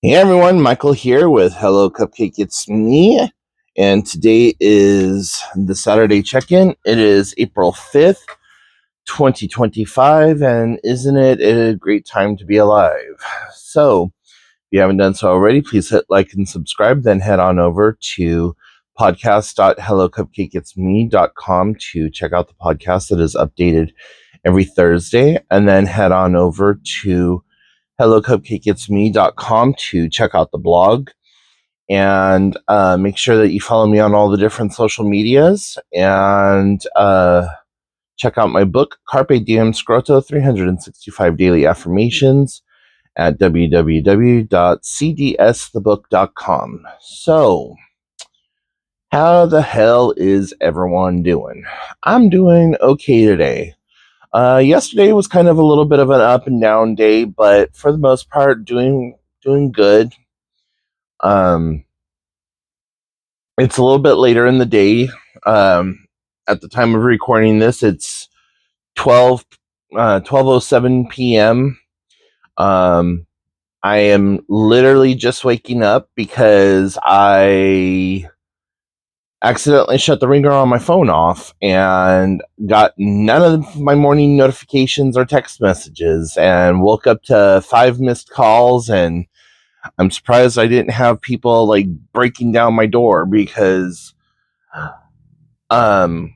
Hey everyone, Michael here with Hello Cupcake It's Me, and today is the Saturday check-in. It is April 5th, 2025, and isn't it a great time to be alive? So, if you haven't done so already, please hit like and subscribe, then head on over to podcast.hellocupcakeitsme.com to check out the podcast that is updated every Thursday, and then head on over to hellocupcakeitsme.com to check out the blog and make sure that you follow me on all the different social medias and check out my book Carpe Diem Scroto 365 Daily Affirmations at www.cdsthebook.com. So, how the hell is everyone doing? I'm doing okay today. Yesterday was kind of a little bit of an up and down day, but for the most part, doing good. Um, it's a little bit later in the day. At the time of recording this, it's 12:07 p.m. I am literally just waking up because I accidentally shut the ringer on my phone off and got none of my morning notifications or text messages and woke up to 5 missed calls, and I'm surprised I didn't have people like breaking down my door because um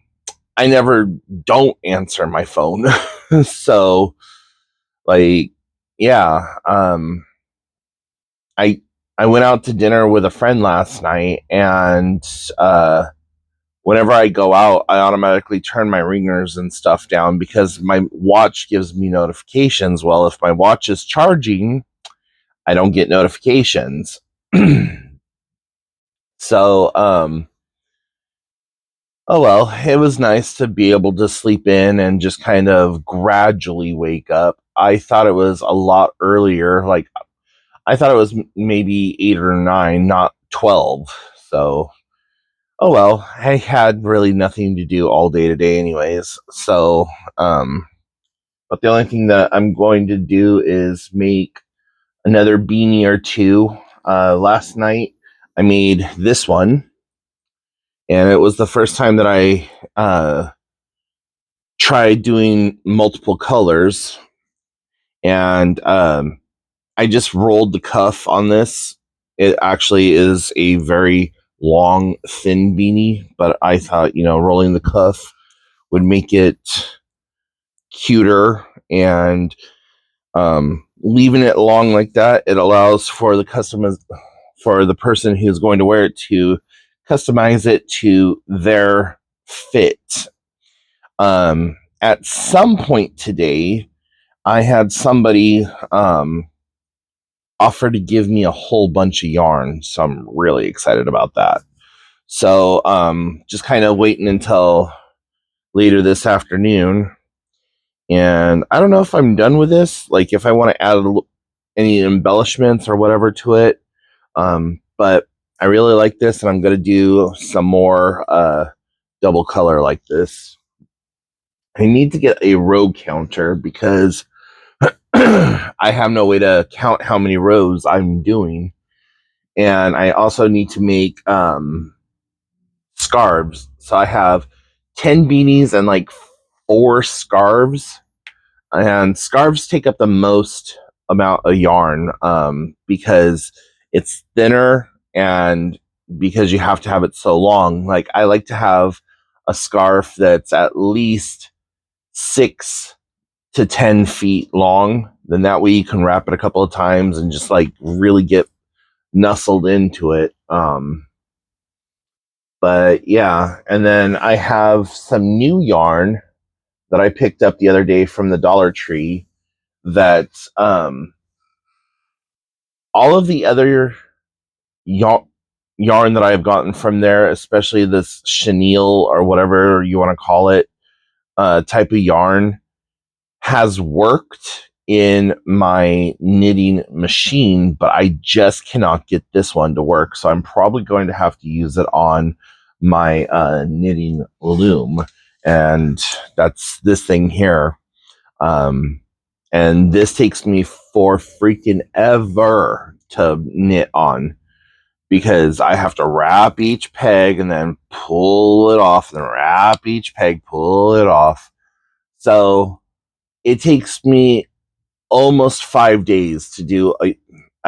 I never don't answer my phone. So like yeah, I I went out to dinner with a friend last night, and whenever I go out, I automatically turn my ringers and stuff down because my watch gives me notifications. Well, if my watch is charging, I don't get notifications. So, oh well, it was nice to be able to sleep in and just kind of gradually wake up. I thought it was a lot earlier. Like, I thought it was maybe 8 or 9, not 12. So, oh well, I had really nothing to do all day today anyways. So, but the only thing that I'm going to do is make another beanie or two. Last night I made this one, and it was the first time that I tried doing multiple colors, and I just rolled the cuff on this. It actually is a very long, thin beanie, but I thought, rolling the cuff would make it cuter, and leaving it long like that, it allows for for the person who's going to wear it to customize it to their fit. At some point today, I had somebody offer to give me a whole bunch of yarn, so I'm really excited about that. So, just kind of waiting until later this afternoon, and I don't know if I'm done with this. Like, if I want to add any embellishments or whatever to it, but I really like this, and I'm gonna do some more double color like this. I need to get a row counter because I have no way to count how many rows I'm doing, and I also need to make scarves. So I have 10 beanies and like 4 scarves, and scarves take up the most amount of yarn because it's thinner and because you have to have it so long. Like, I like to have a scarf that's at least 6 to 10 feet long. Then that way you can wrap it a couple of times and just like really get nestled into it. But yeah, and then I have some new yarn that I picked up the other day from the Dollar Tree that all of the other yarn that I've gotten from there, especially this chenille or whatever you want to call it, type of yarn, has worked in my knitting machine, but I just cannot get this one to work. So I'm probably going to have to use it on my knitting loom, and that's this thing here. And this takes me for freaking ever to knit on, because I have to wrap each peg and then pull it off, and then wrap each peg, pull it off. So it takes me almost 5 days to do a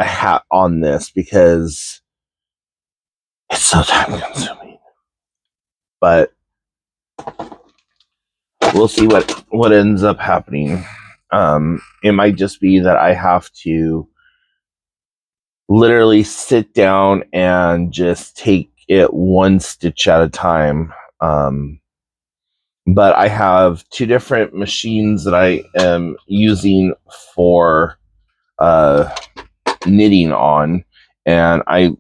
hat on this, because it's so time consuming. But we'll see what ends up happening. It might just be that I have to literally sit down and just take it one stitch at a time. But I have 2 different machines that I am using for knitting on, and that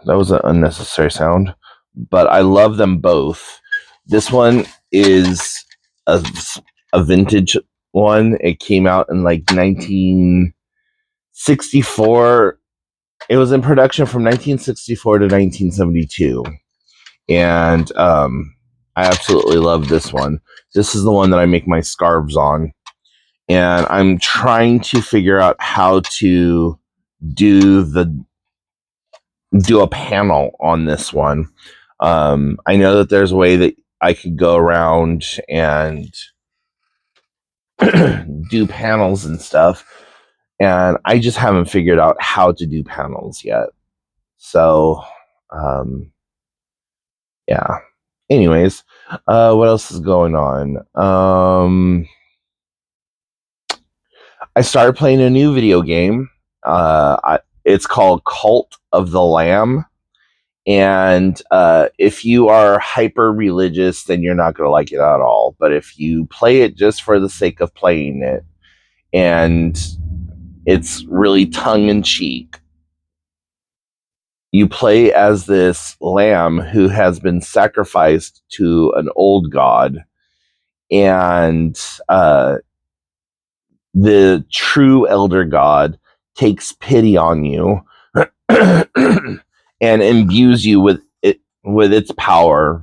was an unnecessary sound, but I love them both. This one is a vintage one. It came out in like 1964. It was in production from 1964 to 1972, and I absolutely love this one. This is the one that I make my scarves on, and I'm trying to figure out how to do a panel on this one. I know that there's a way that I could go around and do panels and stuff, and I just haven't figured out how to do panels yet. So, yeah. Anyways, what else is going on? I started playing a new video game. It's called Cult of the Lamb. And if you are hyper religious, then you're not going to like it at all. But if you play it just for the sake of playing it, and it's really tongue in cheek, you play as this lamb who has been sacrificed to an old god, and the true elder god takes pity on you and imbues you with its power,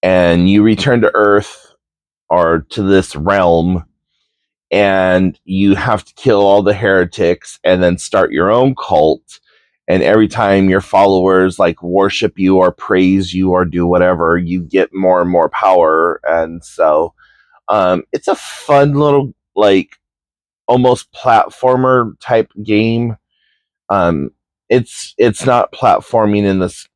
and you return to Earth, or to this realm, and you have to kill all the heretics and then start your own cult. And every time your followers like worship you or praise you or do whatever, you get more and more power. And so it's a fun little, like, almost platformer type game. It's not platforming in this,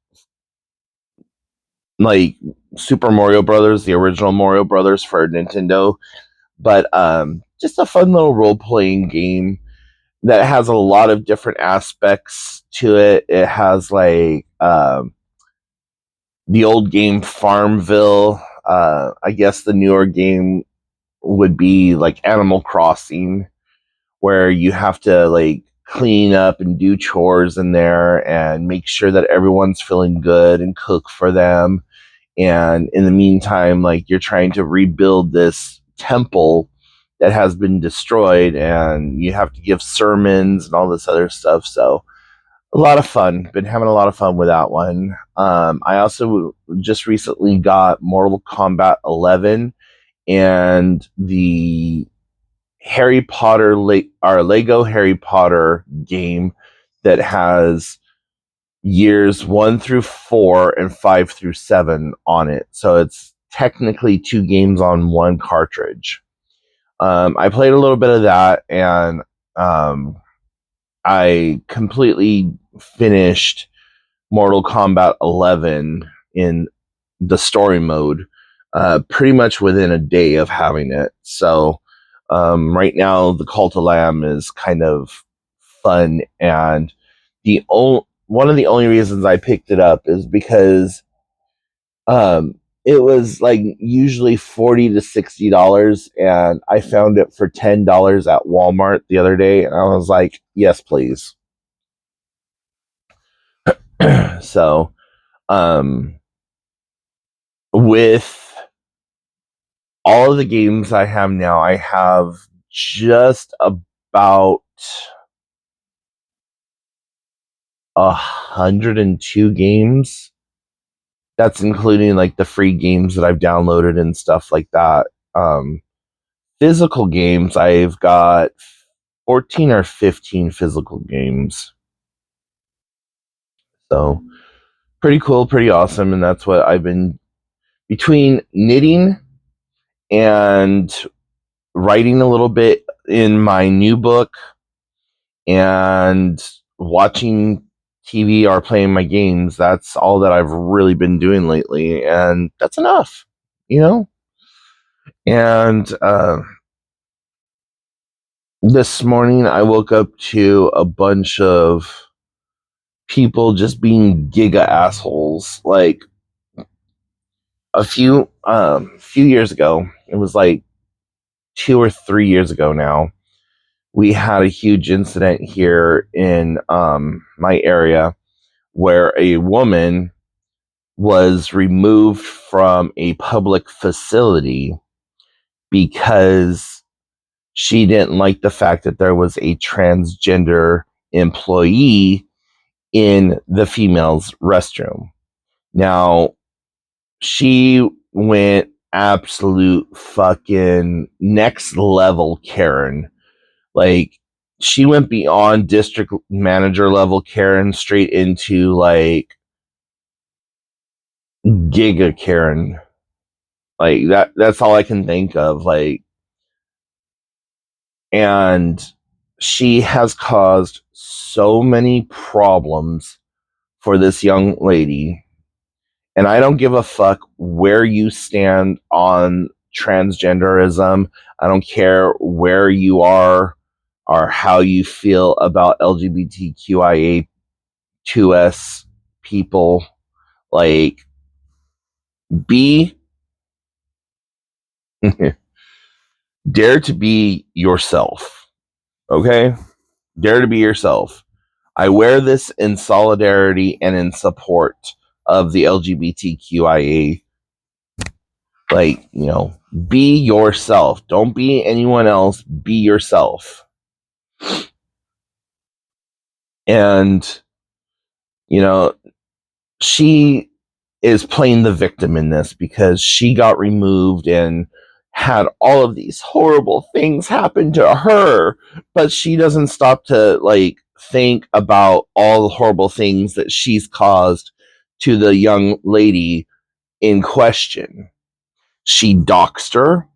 like, Super Mario Brothers, the original Mario Brothers for Nintendo, but just a fun little role playing game that has a lot of different aspects to it. It has like the old game Farmville. I guess the newer game would be like Animal Crossing, where you have to like clean up and do chores in there and make sure that everyone's feeling good and cook for them. And in the meantime, like, you're trying to rebuild this temple that has been destroyed, and you have to give sermons and all this other stuff. So a lot of fun. Been having a lot of fun with that one. I also just recently got Mortal Kombat 11 and the Harry Potter, our Lego Harry Potter game that has years 1 through 4 and 5 through 7 on it. So it's technically 2 games on 1 cartridge. I played a little bit of that, and I completely finished Mortal Kombat 11 in the story mode pretty much within a day of having it. So right now, the Cult of Lamb is kind of fun, and one of the only reasons I picked it up is because it was like usually $40 to $60, and I found it for $10 at Walmart the other day, and I was like, yes, please. So, with all of the games I have now, I have just about 102 games. That's including like the free games that I've downloaded and stuff like that. Physical games, I've got 14 or 15 physical games. So pretty cool, pretty awesome. And that's what I've been between knitting and writing a little bit in my new book and watching TV or playing my games. That's all that I've really been doing lately. And that's enough, you know? And this morning I woke up to a bunch of people just being giga assholes. Like a few years ago, it was like 2 or 3 years ago now, we had a huge incident here in my area where a woman was removed from a public facility because she didn't like the fact that there was a transgender employee in the female's restroom. Now, she went absolute fucking next level Karen. Like, she went beyond district manager level Karen straight into like giga Karen. Like that's all I can think of. Like, and she has caused so many problems for this young lady. And I don't give a fuck where you stand on transgenderism. I don't care where you are or how you feel about LGBTQIA2S people. Like, be dare to be yourself. Okay? Dare to be yourself. I wear this in solidarity and in support of the LGBTQIA. Like, be yourself. Don't be anyone else. Be yourself. And, you know, she is playing the victim in this because she got removed and had all of these horrible things happen to her, but she doesn't stop to like think about all the horrible things that she's caused to the young lady in question. She doxed her,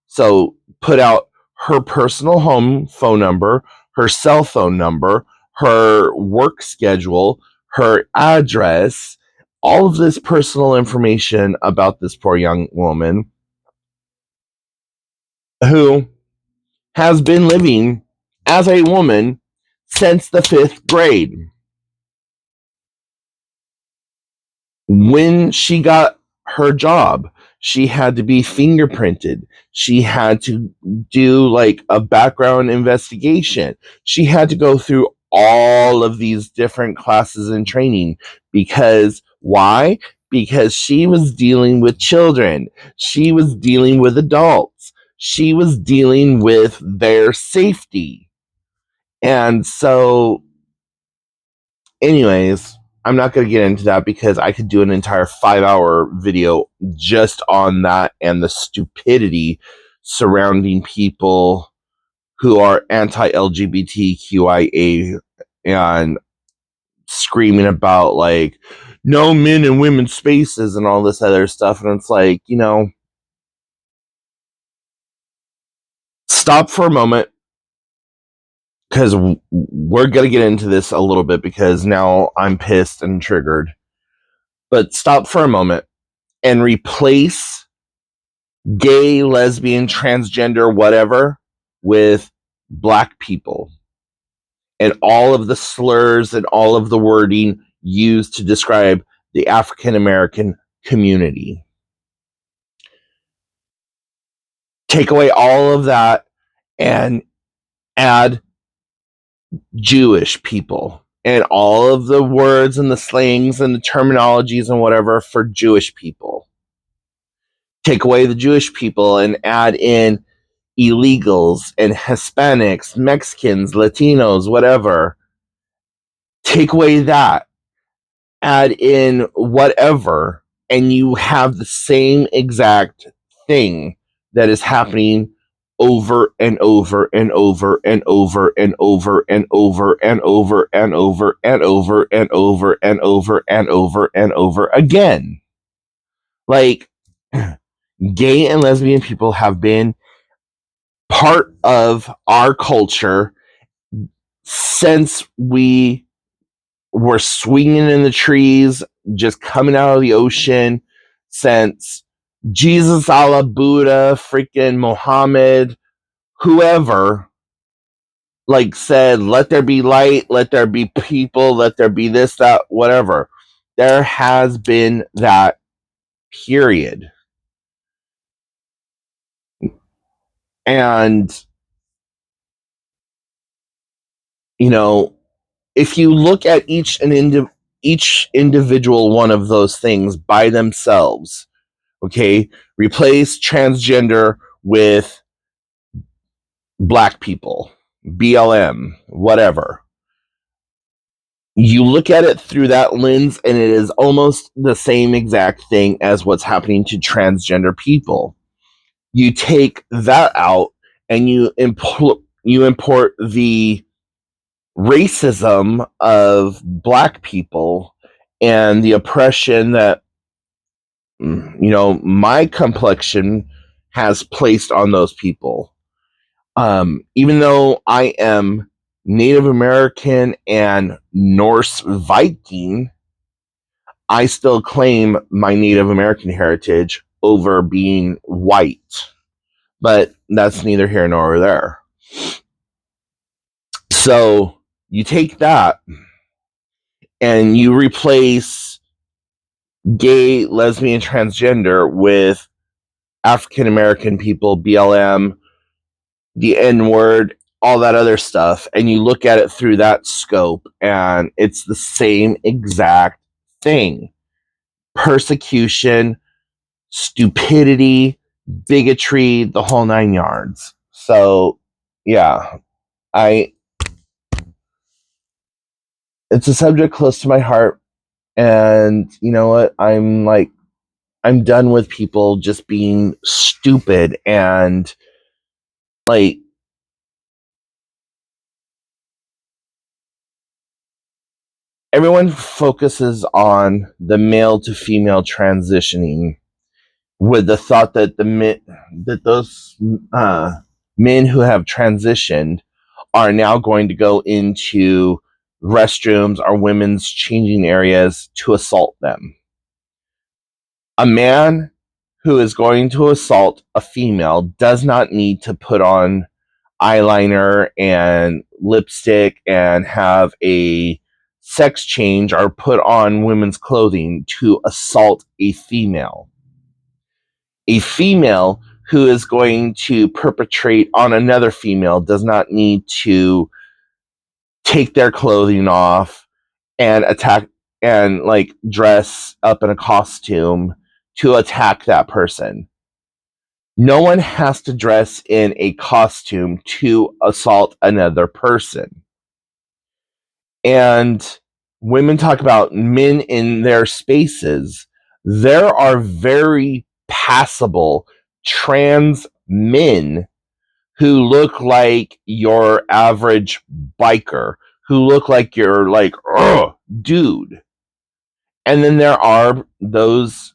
so put out her personal home phone number, her cell phone number, her work schedule, her address, all of this personal information about this poor young woman who has been living as a woman since the 5th grade. When she got her job, she had to be fingerprinted. She had to do like a background investigation. She had to go through all of these different classes and training because why? Because she was dealing with children. She was dealing with adults. She was dealing with their safety. And so, anyways, I'm not going to get into that because I could do an entire 5-hour video just on that and the stupidity surrounding people who are anti-LGBTQIA and screaming about like no men and women spaces and all this other stuff. And it's like, stop for a moment because we're going to get into this a little bit because now I'm pissed and triggered. But stop for a moment and replace gay, lesbian, transgender, whatever, with black people and all of the slurs and all of the wording used to describe the African American community. Take away all of that and add Jewish people and all of the words and the slangs and the terminologies and whatever for Jewish people. Take away the Jewish people and add in illegals and Hispanics, Mexicans, Latinos, whatever. Take away that, add in whatever, and you have the same exact thing that is happening over and over and over and over and over and over and over and over and over and over and over and over and over again. Like, gay and lesbian people have been part of our culture since we were swinging in the trees, just coming out of the ocean, since Jesus, Allah, Buddha, freaking Muhammad, whoever, like, said, let there be light, let there be people, let there be this, that, whatever. There has been that period. And, you know, if you look at each individual one of those things by themselves, okay, replace transgender with black people, BLM, whatever. You look at it through that lens, and it is almost the same exact thing as what's happening to transgender people. You take that out, and you import the racism of black people and the oppression that my complexion has placed on those people. Even though I am Native American and Norse Viking, I still claim my Native American heritage over being white. But that's neither here nor there. So you take that and you replace gay, lesbian, transgender with African American people, BLM, the N word, all that other stuff, and you look at it through that scope, and it's the same exact thing. Persecution, stupidity, bigotry, the whole nine yards. So, yeah, it's a subject close to my heart, and you know what? I'm done with people just being stupid and like everyone focuses on the male to female transitioning with the thought that those men who have transitioned are now going to go into restrooms or women's changing areas to assault them. A man who is going to assault a female does not need to put on eyeliner and lipstick and have a sex change or put on women's clothing to assault a female. A female who is going to perpetrate on another female does not need to take their clothing off and attack and like dress up in a costume to attack that person. No one has to dress in a costume to assault another person. And women talk about men in their spaces. There are very passable trans men who look like your average biker, who look like you're like, oh, dude. And then there are those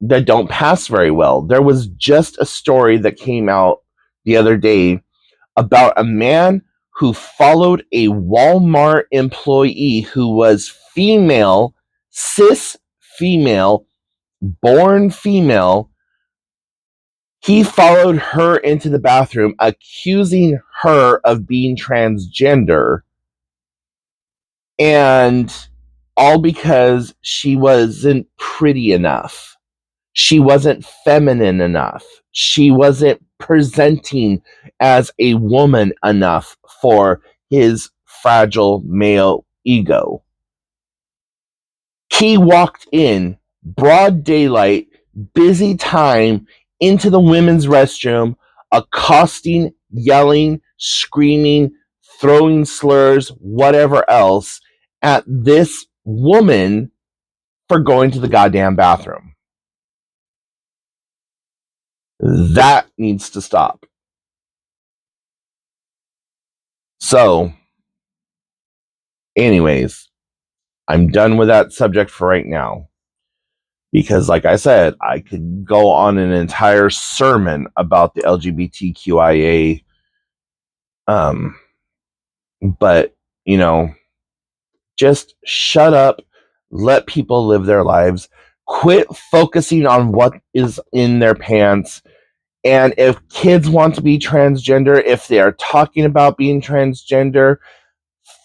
that don't pass very well. There was just a story that came out the other day about a man who followed a Walmart employee who was female, cis female, born female. He followed her into the bathroom, accusing her of being transgender, and all because she wasn't pretty enough. She wasn't feminine enough. She wasn't presenting as a woman enough for his fragile male ego. He walked in broad daylight, busy time, into the women's restroom, accosting, yelling, screaming, throwing slurs, whatever else, at this woman for going to the goddamn bathroom. That needs to stop. So, anyways, I'm done with that subject for right now. Because, like I said, I could go on an entire sermon about the LGBTQIA. Um, but, you know, just shut up, let people live their lives, quit focusing on what is in their pants. And if kids want to be transgender, if they are talking about being transgender,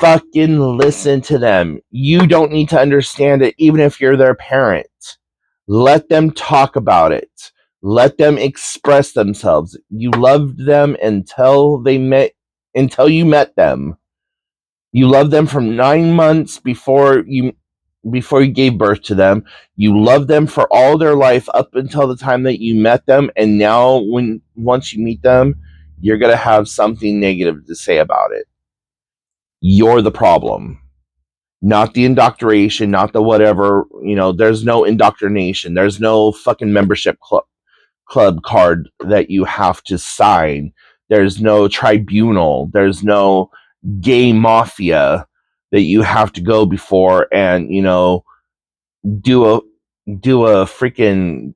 fucking listen to them. You don't need to understand it, even if you're their parent. Let them talk about it. Let them express themselves. You loved them until you met them. You loved them from 9 months before you gave birth to them. You loved them for all their life up until the time that you met them, and now once you meet them, you're gonna have something negative to say about it. You're the problem, not the indoctrination, not the whatever. There's no indoctrination. There's no fucking membership club card that you have to sign. There's no tribunal. There's no gay mafia that you have to go before and do a freaking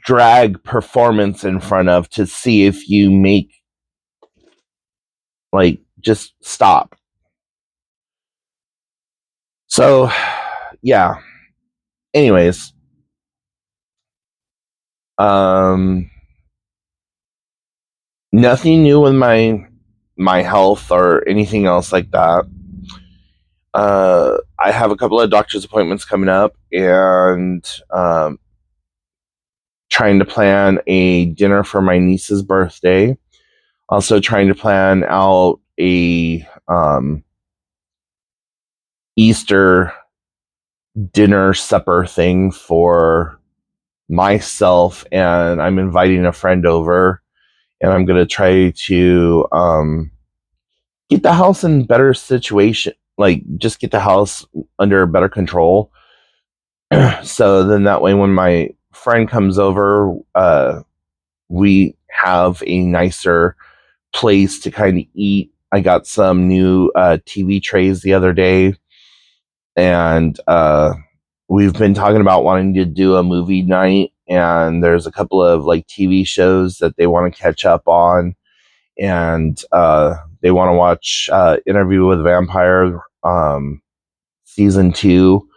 drag performance in front of to see if you make, like, just stop. So yeah, anyways, nothing new with my health or anything else like that. I have a couple of doctor's appointments coming up, and trying to plan a dinner for my niece's birthday. Also trying to plan out a Easter dinner supper thing for myself, and I'm inviting a friend over, and I'm going to try to get the house in better situation, like just get the house under better control. So then that way when my friend comes over, we have a nicer place to kind of eat. I got some new TV trays the other day, and we've been talking about wanting to do a movie night, and there's a couple of like TV shows that they want to catch up on, and they want to watch Interview with a Vampire season 2.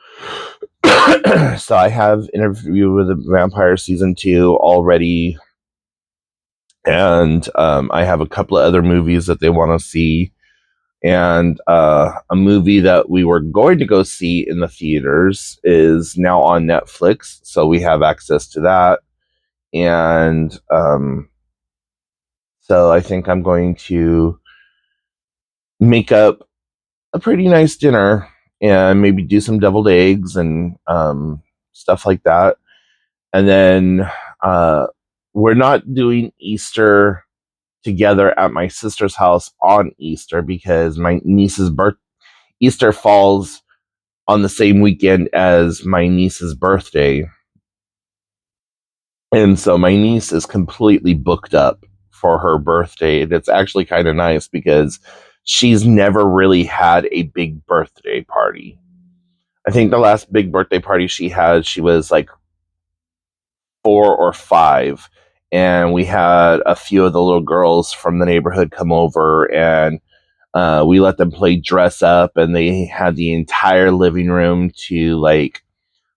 So I have Interview with a Vampire season 2 already, and I have a couple of other movies that they want to see, and a movie that we were going to go see in the theaters is now on Netflix, so we have access to that. And so I think I'm going to make up a pretty nice dinner and maybe do some deviled eggs and stuff like that. And then we're not doing Easter together at my sister's house on Easter because my niece's Easter falls on the same weekend as my niece's birthday. And so my niece is completely booked up for her birthday. And it's actually kind of nice because she's never really had a big birthday party. I think the last big birthday party she had, she was like 4 or 5. And we had a few of the little girls from the neighborhood come over, and we let them play dress up, and they had the entire living room to like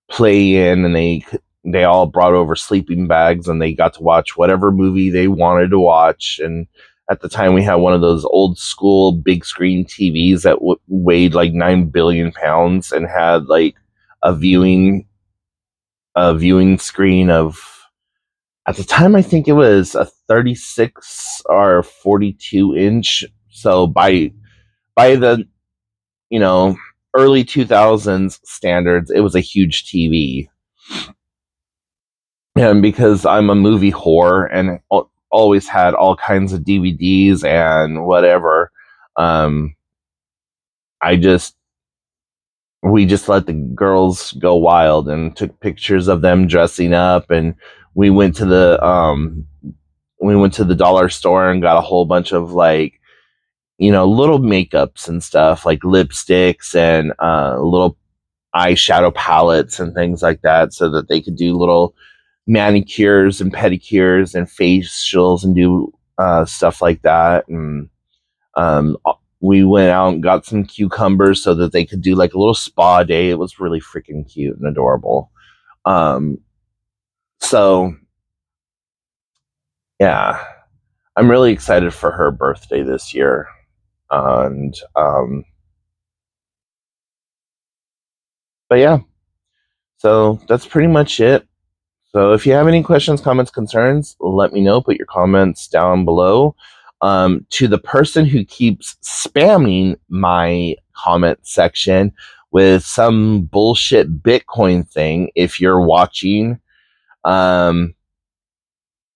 play in, and they all brought over sleeping bags, and they got to watch whatever movie they wanted to watch. And at the time, we had one of those old school big screen TVs that weighed like 9 billion pounds and had like a viewing screen of, at the time, I think it was a 36 or 42 inch. So by the early 2000s standards, it was a huge TV. And because I'm a movie whore and always had all kinds of DVDs and whatever, we just let the girls go wild and took pictures of them dressing up, and we went to the dollar store and got a whole bunch of like little makeups and stuff like lipsticks and little eyeshadow palettes and things like that, so that they could do little manicures and pedicures and facials and do stuff like that. And um, we went out and got some cucumbers so that they could do like a little spa day. It was really freaking cute and adorable. Um, so yeah, I'm really excited for her birthday this year. And but yeah, so that's pretty much it. So if you have any questions, comments, concerns, let me know. Put your comments down below. To the person who keeps spamming my comment section with some bullshit Bitcoin thing, if you're watching, um,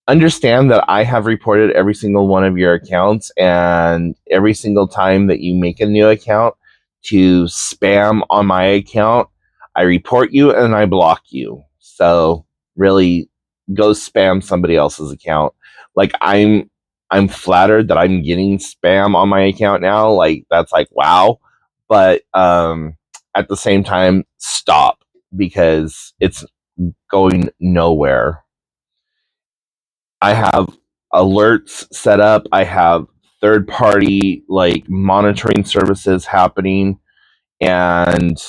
understand that I have reported every single one of your accounts, and every single time that you make a new account to spam on my account, I report you and I block you. So really, go spam somebody else's account. Like, I'm flattered that I'm getting spam on my account now. Like, that's like, wow. But at the same time, stop, because it's going nowhere. I have alerts set up. I have third party like monitoring services happening, and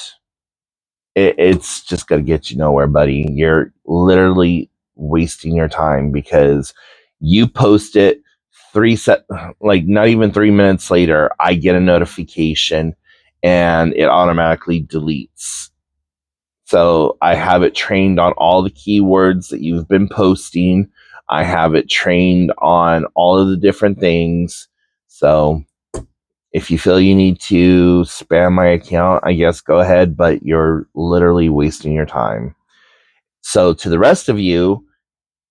it's just going to get you nowhere, buddy. You're literally wasting your time, because you post it like not even 3 minutes later, I get a notification and it automatically deletes. So I have it trained on all the keywords that you've been posting. I have it trained on all of the different things. So if you feel you need to spam my account, I guess go ahead, but you're literally wasting your time. So to the rest of you,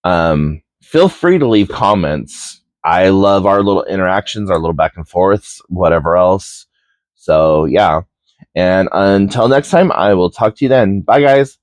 feel free to leave comments. I love our little interactions, our little back and forths, whatever else. So yeah. And until next time, I will talk to you then. Bye, guys.